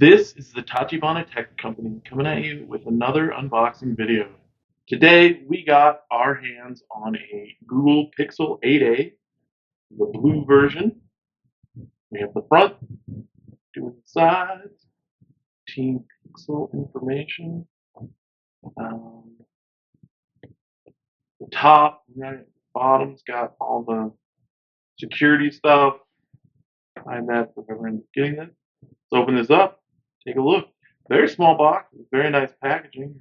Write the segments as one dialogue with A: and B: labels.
A: This is the Tachibana Tech Company coming at you with another unboxing video. Today we got our hands on a Google Pixel 8a, the blue version. We have the front, doing the sides, Team Pixel information. Um, the top, right, the bottom's got all the security stuff. Find that if ever end up getting it. Let's open this up. Take a look. Very small box, very nice packaging.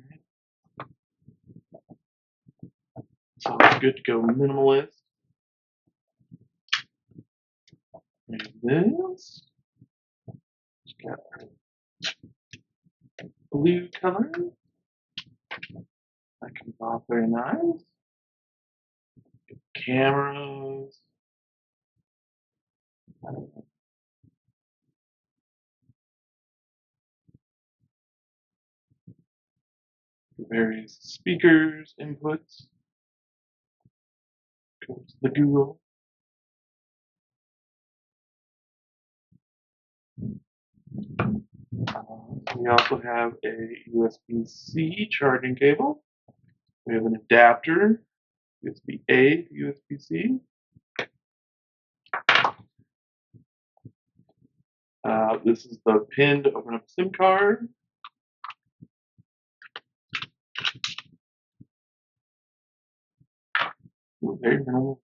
A: So it's good to go minimalist. And this, it's got blue color. That comes off very nice. Cameras. Various speakers, inputs. Goes the Google. We also have a USB-C charging cable. We have an adapter, USB-A to USB-C. This is the pin to open up a SIM card. Very minimalistic.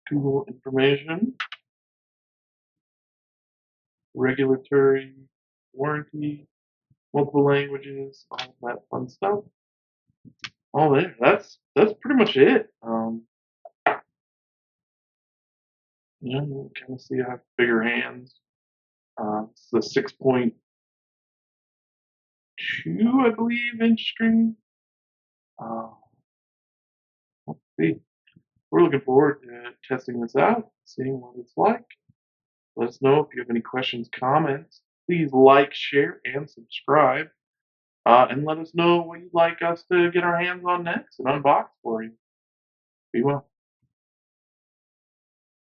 A: Google information. Regulatory warranty, multiple languages, all that fun stuff. All there. That's pretty much it. You kind of see I have bigger hands. It's the 6.2, I believe, inch screen. Let's see. We're looking forward to testing this out, seeing what it's like. Let us know if you have any questions, comments. Please like, share, and subscribe. And let us know what you'd like us to get our hands on next and unbox for you. Be well.